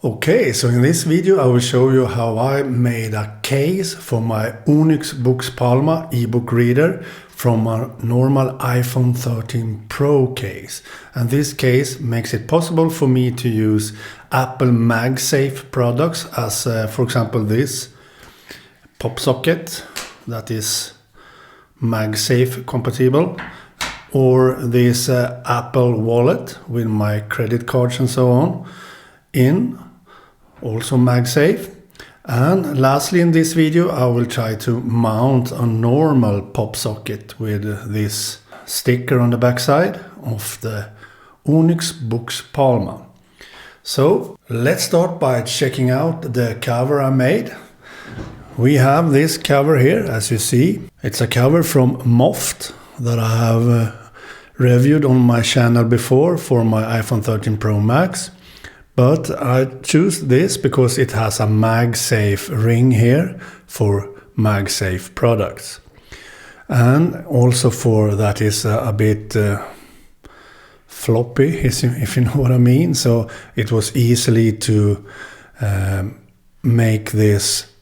Okay, so in this video I will show you how I made a case for my Onyx Boox Palma ebook reader from a normal iPhone 13 Pro case. And this case makes it possible for me to use Apple MagSafe products as for example this PopSocket that is MagSafe compatible, or this Apple Wallet with my credit cards and so on in also MagSafe. And lastly, in this video I will try to mount a normal PopSocket with this sticker on the backside of the Onyx Boox Palma. So let's start by checking out the cover I made. We have this cover here, as you see. It's a cover from Moft that I have reviewed on my channel before for my iPhone 13 Pro Max. But I choose this because it has a MagSafe ring here for MagSafe products. And also for that is a bit floppy, if you know what I mean. So it was easily to make this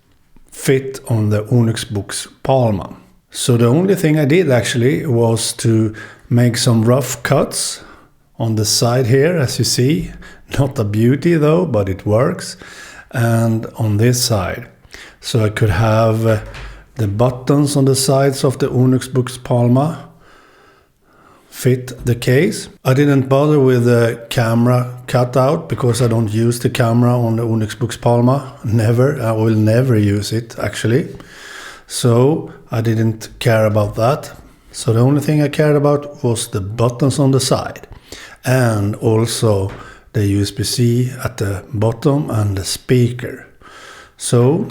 fit on the Onyx Boox Palma. So the only thing I did actually was to make some rough cuts on the side here, as you see. Not a beauty though, but it works. And on this side. So I could have the buttons on the sides of the Onyx Boox Palma fit the case. I didn't bother with the camera cutout because I don't use the camera on the Onyx Boox Palma. Never. I will never use it actually. So I didn't care about that. So the only thing I cared about was the buttons on the side. And also the USB-C at the bottom and the speaker. So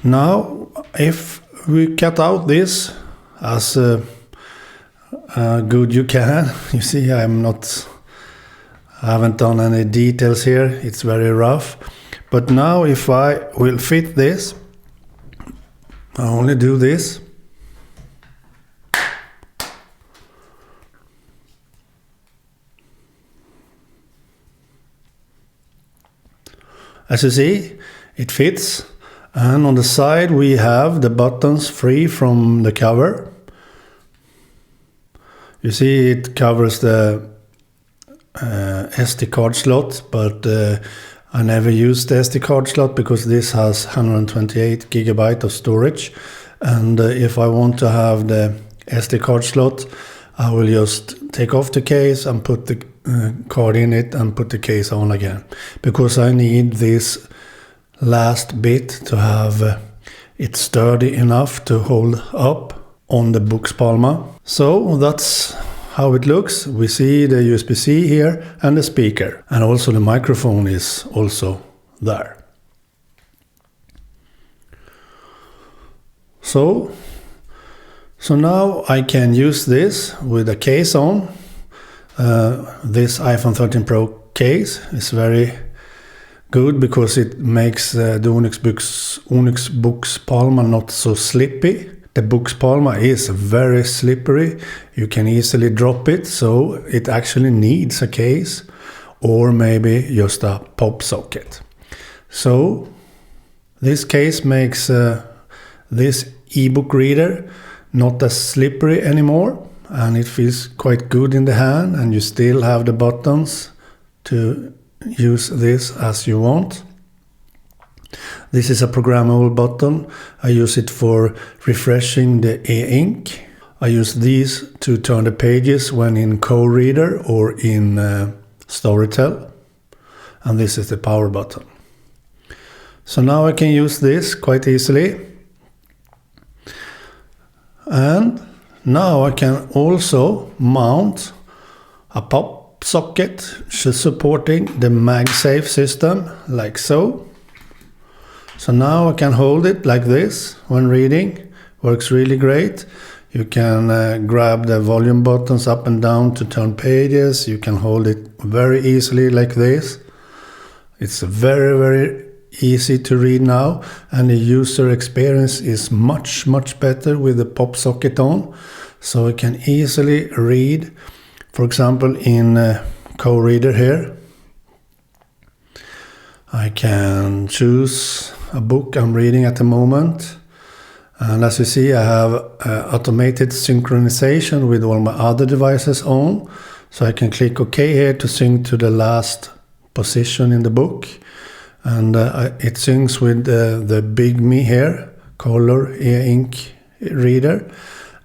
now if we cut out this as good you can, you see I haven't done any details here, it's very rough. But now if I will fit this, I only do this. As you see, it fits, and on the side we have the buttons free from the cover. You see it covers the SD card slot, but I never use the SD card slot because this has 128 GB of storage, and if I want to have the SD card slot, I will just take off the case and put the card in it and put the case on again, because I need this last bit to have it sturdy enough to hold up on the Boox Palma. So that's how it looks. We see the USB-C here and the speaker, and also the microphone is also there. So now I can use this with a case on. This iPhone 13 Pro case is very good because it makes the Onyx Boox Palma not so slippy. The Boox Palma is very slippery. You can easily drop it, so it actually needs a case or maybe just a PopSocket. So this case makes this ebook reader not as slippery anymore, and it feels quite good in the hand, and you still have the buttons to use this as you want. This is a programmable button. I use it for refreshing the e-ink. I use these to turn the pages when in co-reader or in Storytel. And this is the power button. So now I can use this quite easily. And now I can also mount a PopSocket supporting the MagSafe system, like so. So now I can hold it like this when reading. Works really great. You can grab the volume buttons up and down to turn pages. You can hold it very easily like this. It's very, very easy to read now, and the user experience is much better with the PopSocket on. So I can easily read, for example in co-reader here. I can choose a book I'm reading at the moment. And as you see, I have automated synchronization with all my other devices on. So I can click OK here to sync to the last position in the book. And it syncs with the Big Me here, color e-ink reader.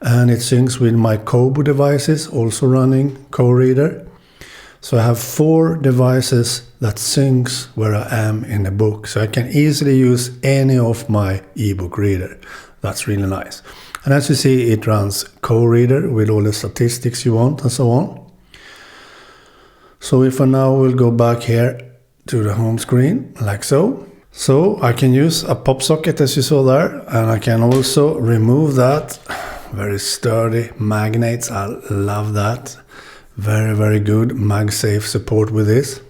And it syncs with my Kobo devices, also running co-reader. So I have 4 devices that syncs where I am in the book. So I can easily use any of my ebook reader. That's really nice. And as you see, it runs co-reader with all the statistics you want and so on. So if I now will go back here to the home screen, like so. So I can use a PopSocket as you saw there, and I can also remove that. Very sturdy magnets, I love that. Very, very good MagSafe support with this.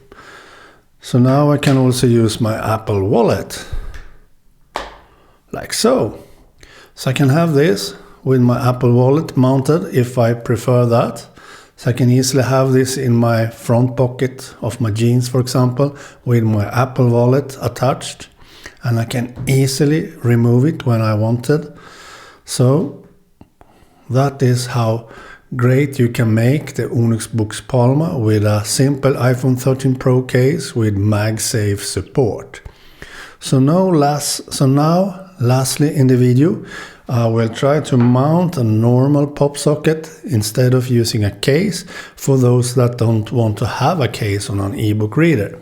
So now I can also use my Apple Wallet, like so. So I can have this with my Apple Wallet mounted if I prefer that. So I can easily have this in my front pocket of my jeans, for example, with my Apple Wallet attached. And I can easily remove it when I wanted. So that is how great you can make the Onyx Boox Palma with a simple iPhone 13 Pro case with MagSafe support. So now lastly in the video, I will try to mount a normal PopSocket instead of using a case for those that don't want to have a case on an ebook reader.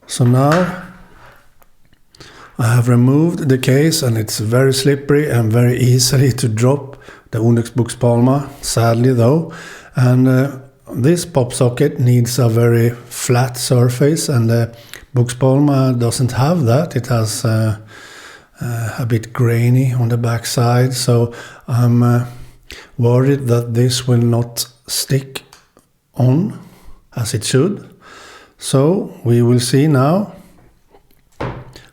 So now I have removed the case, and it's very slippery and very easily to drop the Onyx Boox Palma, sadly though. And this PopSocket needs a very flat surface, and the Boox Palma doesn't have that. It has a bit grainy on the back side, so I'm worried that this will not stick on as it should. So we will see now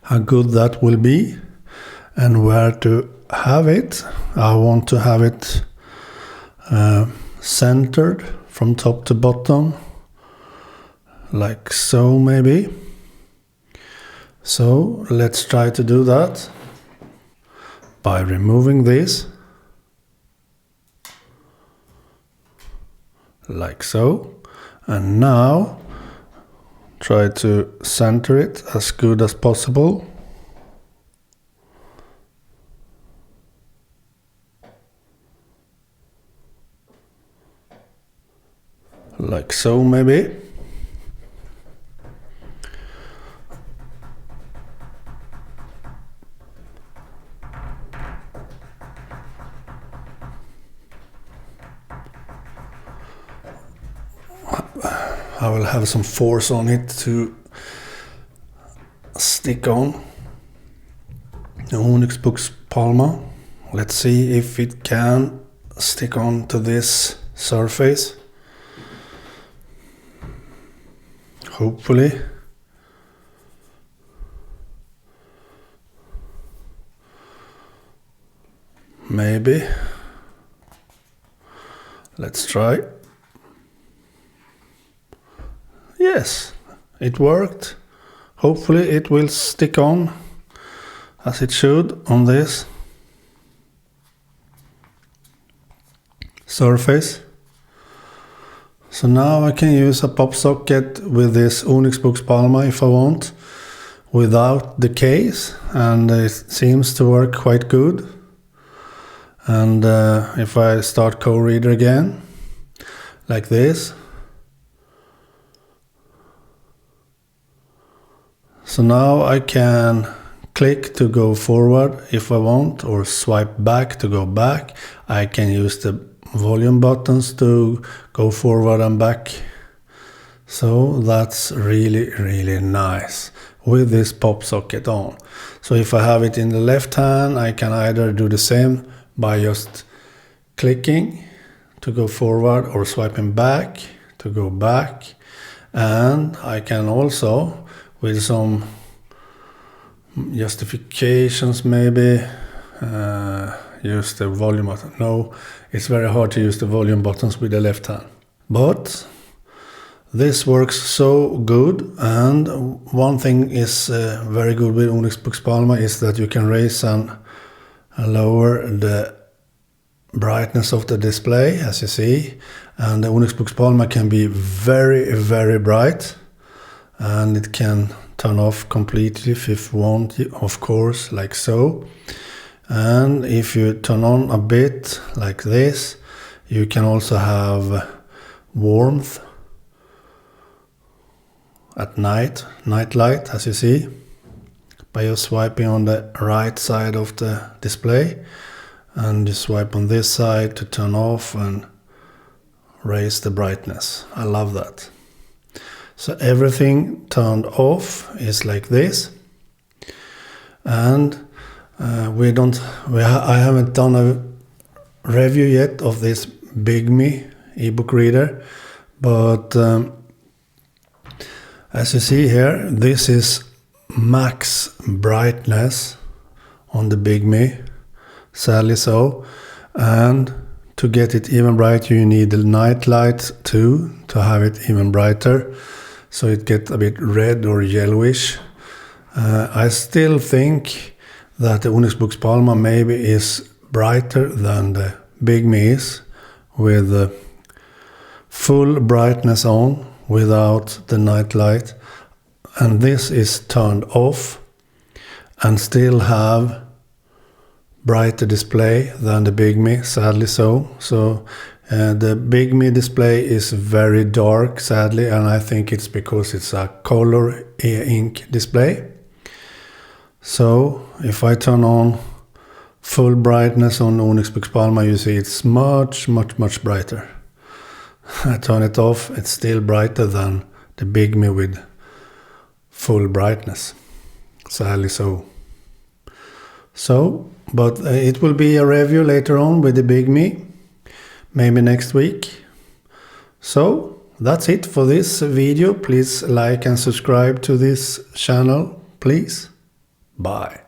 how good that will be and where to have it. I want to have it centered from top to bottom, like so maybe. So let's try to do that by removing this, like so. And now try to center it as good as possible. Like so maybe. I will have some force on it to stick on the Onyx Boox Palma. Let's see if it can stick on to this surface. Hopefully. Maybe. Let's try. Yes, it worked. Hopefully it will stick on as it should on this surface. So now I can use a PopSocket with this Onyx Boox Palma if I want, without the case, and it seems to work quite good. And if I start co-reader again, like this. So now I can click to go forward if I want, or swipe back to go back. I can use the volume buttons to go forward and back. So that's really, really nice with this PopSocket on. So if I have it in the left hand, I can either do the same by just clicking to go forward or swiping back to go back. And I can also, with some justifications maybe, use the volume button. No, it's very hard to use the volume buttons with the left hand. But This works so good, and one thing is very good with Onyx Boox Palma is that you can raise and lower the brightness of the display, as you see. And the Onyx Boox Palma can be very bright, and it can turn off completely if you want, of course, like so. And if you turn on a bit like this, you can also have warmth at night light, as you see, by just swiping on the right side of the display, and you swipe on this side to turn off and raise the brightness. I love that. So everything turned off is like this, and I haven't done a review yet of this Big.me ebook reader, but as you see here, this is max brightness on the Big.me, sadly so, and to get it even brighter you need the night light too, to have it even brighter, so it gets a bit red or yellowish. I still think that the Onyx Boox Palma maybe is brighter than the Big.me is, with full brightness on without the night light, and this is turned off and still have brighter display than the Big.me, sadly so. So the Big.me display is very dark, sadly, and I think it's because it's a color e-ink display. So if I turn on full brightness on Onyx Boox Palma, you see it's much brighter. I turn it off, it's still brighter than the Big.me with full brightness, sadly so. But it will be a review later on with the Big.me, maybe next week. So that's it for this video. Please like and subscribe to this channel, please. Bye.